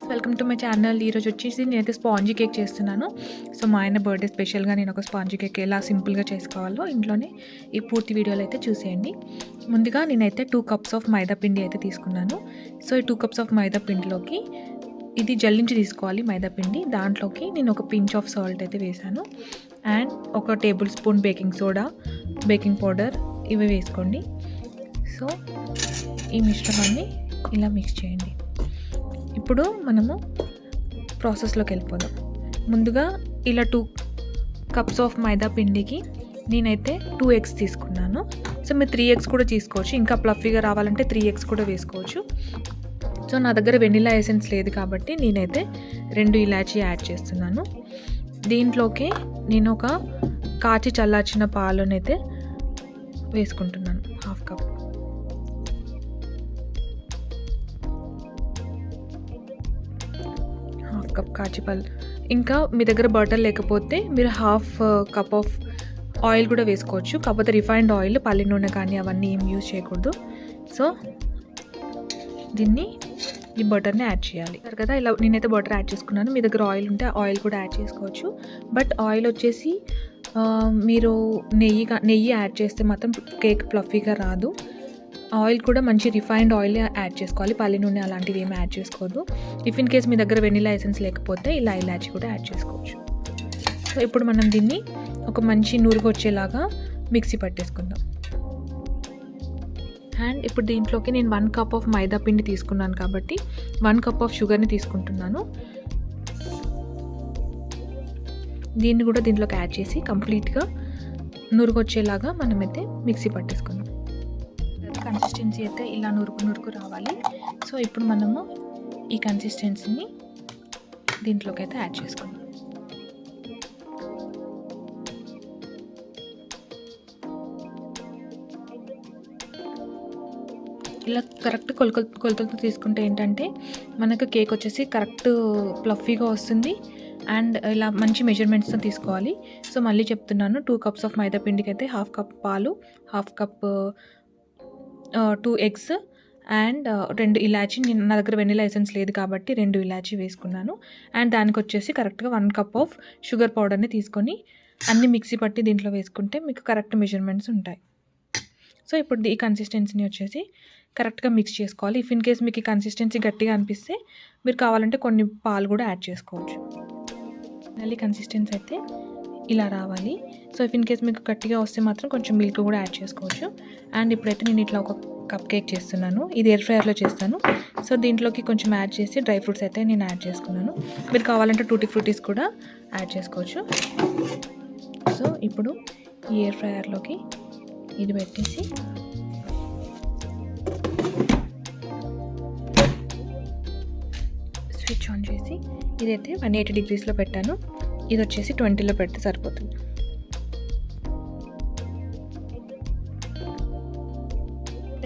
Welcome to my channel. ఈరోజు వచ్చేసి నేనైతే స్పాంజీ కేక్ చేస్తున్నాను. సో మా ఆయన బర్త్డే స్పెషల్గా నేను ఒక స్పాంజీ కేక్ ఎలా సింపుల్గా చేసుకోవాలో ఇంట్లోనే ఈ పూర్తి వీడియోలో అయితే చూసేయండి. ముందుగా నేనైతే 2 కప్స్ ఆఫ్ మైదా పిండి అయితే తీసుకున్నాను. సో ఈ 2 కప్స్ ఆఫ్ మైదా పిండిలోకి ఇది జల్లించి తీసుకోవాలి మైదా పిండి. దాంట్లోకి నేను ఒక పించ్ ఆఫ్ సాల్ట్ అయితే వేసాను అండ్ ఒక table spoon baking soda, baking powder ఇవి వేసుకోండి. సో ఈ మిశ్రమాన్ని ఇలా మిక్స్ చేయండి. ఇప్పుడు మనము ప్రాసెస్లోకి వెళ్ళిపోదాం. ముందుగా ఇలా 2 కప్స్ ఆఫ్ మైదా పిండికి నేనైతే 2 eggs తీసుకున్నాను. సో మీరు 3 eggs కూడా తీసుకోవచ్చు. ఇంకా ప్లఫీగా రావాలంటే 3 eggs కూడా వేసుకోవచ్చు. సో నా దగ్గర వెనిలా ఎసెన్స్ లేదు కాబట్టి నేనైతే 2 ఇలాచీ యాడ్ చేస్తున్నాను. దీంట్లోకి నేను ఒక కాచి చల్లార్చిన పాలనైతే వేసుకుంటున్నాను, 1/2 కప్. కప్ కాచిపాలు. ఇంకా మీ దగ్గర బటర్ లేకపోతే మీరు 1/2 కప్ ఆఫ్ ఆయిల్ కూడా వేసుకోవచ్చు. కాకపోతే రిఫైన్డ్ ఆయిల్, పల్లి నూనె కానీ అవన్నీ ఏం యూజ్ చేయకూడదు. సో దీన్ని ఈ బటర్ని యాడ్ చేయాలి కదా. ఇలా నేనైతే బటర్ యాడ్ చేసుకున్నాను. మీ దగ్గర ఆయిల్ ఉంటే ఆయిల్ కూడా యాడ్ చేసుకోవచ్చు. బట్ ఆయిల్ వచ్చేసి మీరు నెయ్యి యాడ్ చేస్తే మాత్రం కేక్ ఫ్లఫీగా రాదు. ఆయిల్ కూడా మంచి రిఫైన్డ్ ఆయిల్ యాడ్ చేసుకోవాలి. పల్లి నూనె అలాంటివి ఏమి యాడ్ చేసుకోవద్దు. ఇఫ్ ఇన్ కేస్ మీ దగ్గర వెనిలా ఎసెన్స్ లేకపోతే ఇలా ఇలాచి కూడా యాడ్ చేసుకోవచ్చు. సో ఇప్పుడు మనం దీన్ని ఒక మంచి నూరుగు వచ్చేలాగా మిక్సీ పట్టేసుకుందాం. అండ్ ఇప్పుడు దీంట్లోకి నేను 1 కప్ ఆఫ్ మైదా పిండి తీసుకున్నాను కాబట్టి 1 కప్ ఆఫ్ షుగర్ని తీసుకుంటున్నాను. దీన్ని కూడా దీంట్లోకి యాడ్ చేసి కంప్లీట్గా నూరుగు వచ్చేలాగా మనమైతే మిక్సీ పట్టేసుకుందాం. కన్సిస్టెన్సీ అయితే ఇలా నురుకు రావాలి. సో ఇప్పుడు మనము ఈ కన్సిస్టెన్సీని దీంట్లోకి అయితే యాడ్ చేసుకుందాం. ఇలా కరెక్ట్ కొలతలతో తీసుకుంటే ఏంటంటే మనకు కేక్ వచ్చేసి కరెక్ట్ ఫ్లఫీగా వస్తుంది. అండ్ ఇలా మంచి మెజర్మెంట్స్తో తీసుకోవాలి. సో మళ్ళీ చెప్తున్నాను, 2 కప్స్ ఆఫ్ మైదా పిండికి అయితే 1/2 కప్ పాలు, 1/2 కప్ 2 eggs అండ్ 2 ఇలాచీ. నా దగ్గర వెనిలా ఎసెన్స్ లేదు కాబట్టి 2 ఇలాచీ వేసుకున్నాను. అండ్ దానికి వచ్చేసి కరెక్ట్గా 1 కప్ ఆఫ్ షుగర్ పౌడర్ని తీసుకొని అన్ని మిక్సీ పట్టి దీంట్లో వేసుకుంటే మీకు కరెక్ట్ మెజర్మెంట్స్ ఉంటాయి. సో ఇప్పుడు ఈ కన్సిస్టెన్సీని వచ్చేసి కరెక్ట్గా మిక్స్ చేసుకోవాలి. ఇఫ్ ఇన్ కేస్ మీకు ఈ కన్సిస్టెన్సీ గట్టిగా అనిపిస్తే మీరు కావాలంటే కొన్ని పాలు కూడా యాడ్ చేసుకోవచ్చు. మళ్ళీ కన్సిస్టెన్సీ అయితే ఇలా రావాలి. సో ఇఫ్ ఇన్ కేస్ మీకు గట్టిగా వస్తే మాత్రం కొంచెం మిల్క్ కూడా యాడ్ చేసుకోవచ్చు. అండ్ ఇప్పుడైతే నేను ఇట్లా ఒక కప్ కేక్ చేస్తున్నాను. ఇది ఎయిర్ ఫ్రైయర్లో చేస్తాను. సో దీంట్లోకి కొంచెం యాడ్ చేసి డ్రై ఫ్రూట్స్ అయితే నేను యాడ్ చేసుకున్నాను. మీరు కావాలంటే టూటీ ఫ్రూటీస్ కూడా యాడ్ చేసుకోవచ్చు. సో ఇప్పుడు ఈ ఎయిర్ ఫ్రైయర్లోకి ఇది పెట్టేసి స్విచ్ ఆన్ చేసి ఇదైతే 180 degreesలో పెట్టాను. ఇది వచ్చేసి 20లో పెడితే సరిపోతుంది.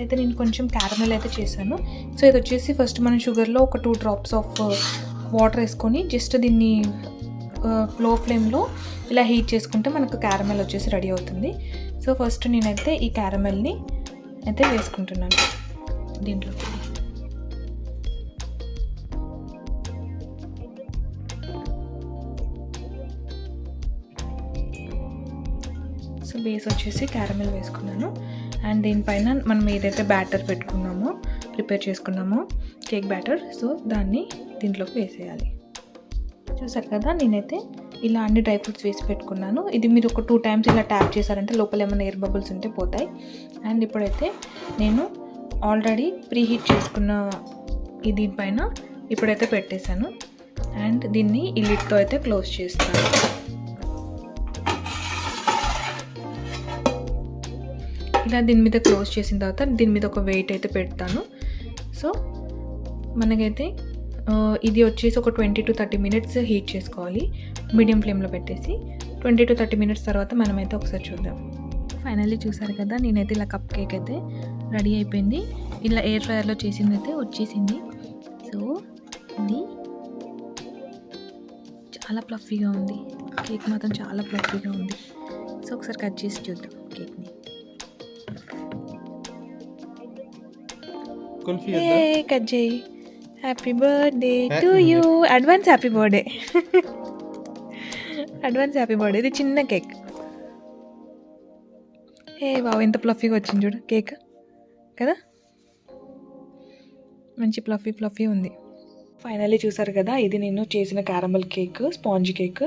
అయితే నేను కొంచెం క్యారమెల్ అయితే చేశాను. సో ఇది వచ్చేసి ఫస్ట్ మనం షుగర్లో ఒక 2 drops ఆఫ్ వాటర్ వేసుకొని జస్ట్ దీన్ని లో ఫ్లేమ్లో ఇలా హీట్ చేసుకుంటే మనకు క్యారమెల్ వచ్చేసి రెడీ అవుతుంది. సో ఫస్ట్ నేనైతే ఈ క్యారమెల్ని అయితే వేసుకుంటున్నాను దీంట్లో. సో బేస్ వచ్చేసి క్యారమెల్ వేసుకున్నాను. అండ్ దీనిపైన మనం ఏదైతే బ్యాటర్ ప్రిపేర్ చేసుకున్నామో కేక్ బ్యాటర్, సో దాన్ని దీంట్లోకి వేసేయాలి. చూసారు కదా, నేనైతే ఇలా అన్ని డ్రై ఫ్రూట్స్ వేసి పెట్టుకున్నాను. ఇది మీరు ఒక 2 times ఇలా ట్యాప్ చేశారంటే లోపల ఏమైనా ఎయిర్ బబుల్స్ ఉంటే పోతాయి. అండ్ ఇప్పుడైతే నేను ఆల్రెడీ ప్రీ హీట్ చేసుకున్న దీనిపైన ఇప్పుడైతే పెట్టేశాను. అండ్ దీన్ని ఈ లిడ్తో అయితే క్లోజ్ చేస్తాను. ఇలా దీని మీద క్లోజ్ చేసిన తర్వాత దీని మీద ఒక వెయిట్ అయితే పెడతాను. సో మనకైతే ఇది వచ్చేసి ఒక 20 to 30 minutes హీట్ చేసుకోవాలి మీడియం ఫ్లేమ్లో పెట్టేసి. 20 to 30 minutes తర్వాత మనమైతే ఒకసారి చూద్దాం. ఫైనల్లీ చూసారు కదా, నేనైతే ఇలా కప్ కేక్ అయితే రెడీ అయిపోయింది. ఇలా ఎయిర్ ఫ్రైయర్లో చేసింది అయితే వచ్చేసింది. సో ఇది చాలా ఫ్లఫీగా ఉంది. కేక్ మాత్రం చాలా ఫ్లఫీగా ఉంది. సో ఒకసారి కట్ చేసి చూద్దాం కేక్ని. కట్ చేయి. Happy birthday to you. Advance happy birthday. Advance happy birthday. ఇది చిన్న కేక్. ఏ బాబు ఎంత ప్లఫీగా వచ్చింది చూడు కేక్ కదా, మంచి ప్లఫీ ఉంది. ఫైనల్లీ చూసారు కదా, ఇది నేను చేసిన caramel cake, sponge cake.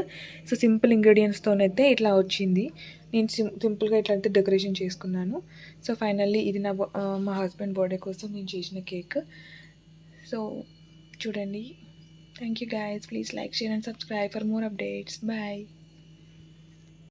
So simple ఇంగ్రీడియంట్స్తోనైతే ఇట్లా వచ్చింది. నేను సింపుల్గా ఇట్లా అయితే డెకరేషన్ చేసుకున్నాను. సో ఫైనల్లీ ఇది మా హస్బెండ్ బర్త్డే కోసం నేను చేసిన కేక్. సో చూడండి. Thank you guys. Please like, share and subscribe for more updates. Bye.